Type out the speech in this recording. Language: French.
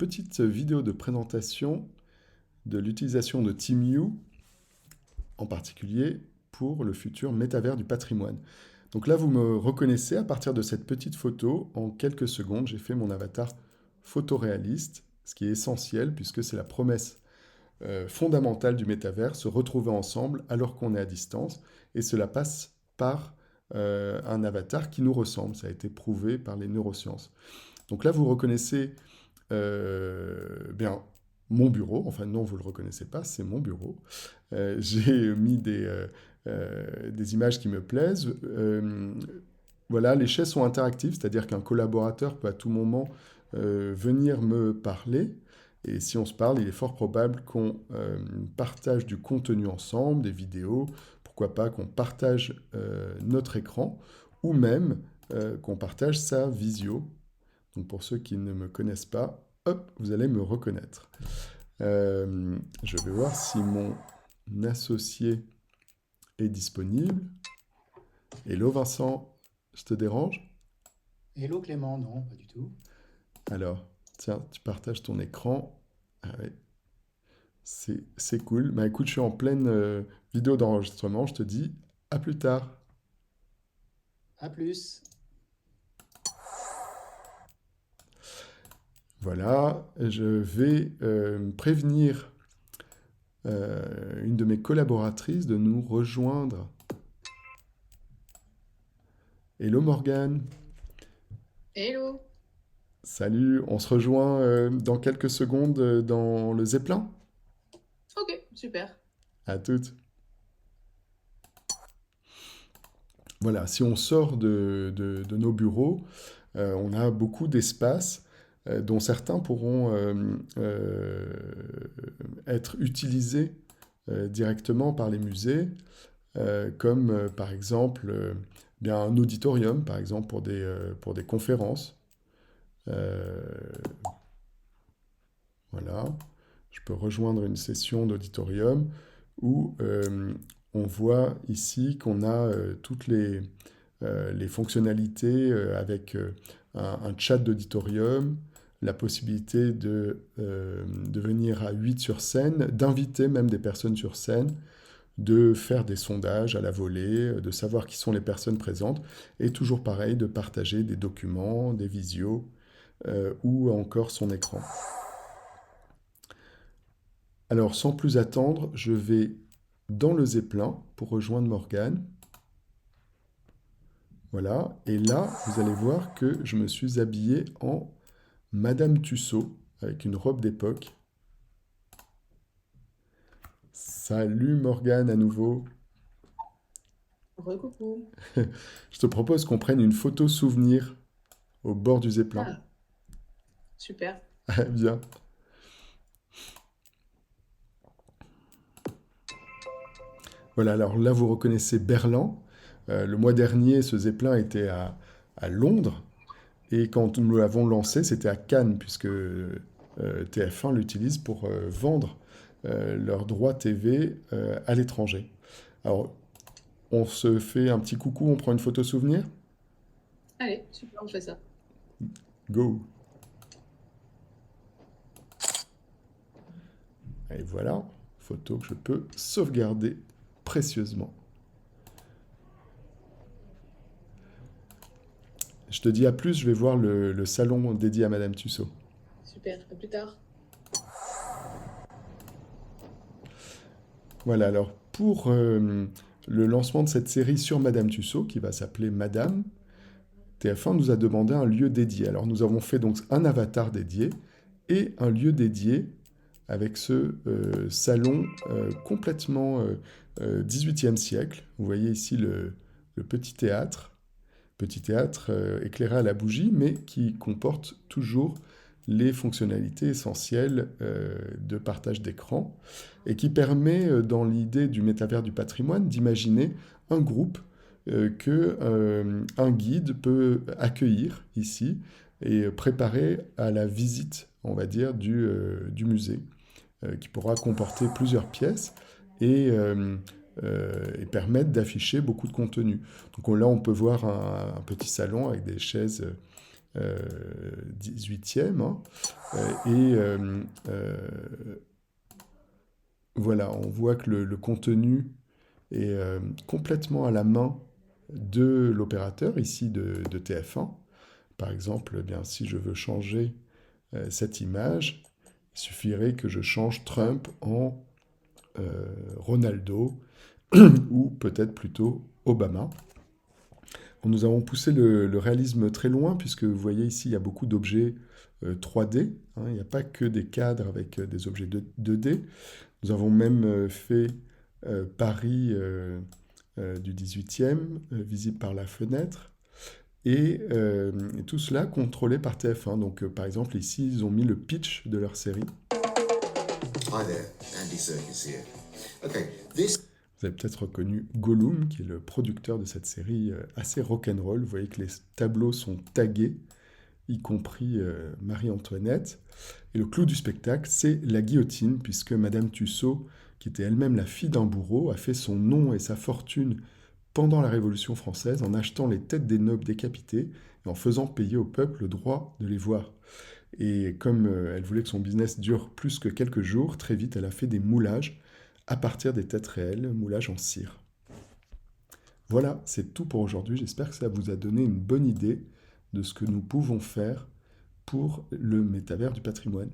petite vidéo de présentation de l'utilisation de TeamU, en particulier pour le futur métavers du patrimoine. Donc là, vous me reconnaissez à partir de cette petite photo. En quelques secondes, j'ai fait mon avatar photoréaliste, ce qui est essentiel puisque c'est la promesse fondamentale du métavers, se retrouver ensemble alors qu'on est à distance. Et cela passe par un avatar qui nous ressemble. Ça a été prouvé par les neurosciences. Donc là, vous reconnaissez bien mon bureau. Enfin non, vous ne le reconnaissez pas, c'est mon bureau. J'ai mis des images qui me plaisent. Voilà, les chaises sont interactives, c'est-à-dire qu'un collaborateur peut à tout moment venir me parler. Et si on se parle, il est fort probable qu'on partage du contenu ensemble, des vidéos, pourquoi pas qu'on partage notre écran, ou même qu'on partage sa visio. Donc pour ceux qui ne me connaissent pas, hop, vous allez me reconnaître. Je vais voir si mon associé est disponible. Hello Vincent, je te dérange? Hello Clément, non, pas du tout. Alors, tiens, tu partages ton écran. Ah ouais, c'est cool. Bah écoute, je suis en pleine vidéo d'enregistrement. Je te dis à plus tard. À plus. Voilà, je vais prévenir une de mes collaboratrices de nous rejoindre. Hello Morgane, Hello. salut, on se rejoint dans quelques secondes dans le Zeppelin. Ok, super. À toutes. Voilà, si on sort de nos bureaux, on a beaucoup d'espaces dont certains pourront être utilisés directement par les musées, comme par exemple bien un auditorium, par exemple pour des conférences. Euh, voilà, je peux rejoindre une session d'auditorium où on voit ici qu'on a toutes les fonctionnalités avec un chat d'auditorium, la possibilité de venir à 8 sur scène, d'inviter même des personnes sur scène, de faire des sondages à la volée, de savoir qui sont les personnes présentes, et toujours pareil, de partager des documents, des visios, ou encore son écran. Alors, sans plus attendre, je vais dans le Zeppelin pour rejoindre Morgane. Voilà, et là, vous allez voir que je me suis habillé en Madame Tussaud, avec une robe d'époque. Salut Morgane à nouveau. Recoucou. Je te propose qu'on prenne une photo souvenir au bord du Zeppelin. Ah, super. Ah, bien. Voilà, alors là, vous reconnaissez Berlin. Le mois dernier, ce Zeppelin était à Londres. Et quand nous l'avons lancé, c'était à Cannes, puisque TF1 l'utilise pour vendre leurs droits TV à l'étranger. Alors, on se fait un petit coucou, on prend une photo souvenir. Allez, super, on fait ça. Go! Et voilà, photo que je peux sauvegarder précieusement. Je te dis à plus, je vais voir le salon dédié à Madame Tussaud. Super, à plus tard. Voilà, alors pour le lancement de cette série sur Madame Tussaud, qui va s'appeler Madame, TF1 nous a demandé un lieu dédié. Alors nous avons fait donc un avatar dédié et un lieu dédié avec ce salon complètement 18e siècle. Vous voyez ici le petit théâtre éclairé à la bougie, mais qui comporte toujours les fonctionnalités essentielles de partage d'écran et qui permet, dans l'idée du métavers du patrimoine, d'imaginer un groupe qu'un guide peut accueillir ici et préparer à la visite, on va dire, du musée, qui pourra comporter plusieurs pièces et permettre d'afficher beaucoup de contenu. Donc là, on peut voir un petit salon avec des chaises XVIIIe. Hein. Et voilà, on voit que le contenu est complètement à la main de l'opérateur, ici de TF1. Par exemple, eh bien, si je veux changer cette image, il suffirait que je change Trump en Ronaldo ou peut-être plutôt Obama. Nous avons poussé le réalisme très loin puisque vous voyez ici, il y a beaucoup d'objets 3D. Hein, il n'y a pas que des cadres avec des objets 2D. Nous avons même fait Paris du 18e, visible par la fenêtre. Et tout cela contrôlé par TF1. Donc, par exemple, ici, ils ont mis le pitch de leur série. Hi there, Andy Serkis here. Okay, this. Vous avez peut-être reconnu Gollum, qui est le producteur de cette série assez rock'n'roll. Vous voyez que les tableaux sont tagués, y compris Marie-Antoinette. Et le clou du spectacle, c'est la guillotine, puisque Madame Tussaud, qui était elle-même la fille d'un bourreau, a fait son nom et sa fortune pendant la Révolution française en achetant les têtes des nobles décapités et en faisant payer au peuple le droit de les voir. Et comme elle voulait que son business dure plus que quelques jours, très vite elle a fait des moulages à partir des têtes réelles, moulages en cire. Voilà, c'est tout pour aujourd'hui. J'espère que ça vous a donné une bonne idée de ce que nous pouvons faire pour le métavers du patrimoine.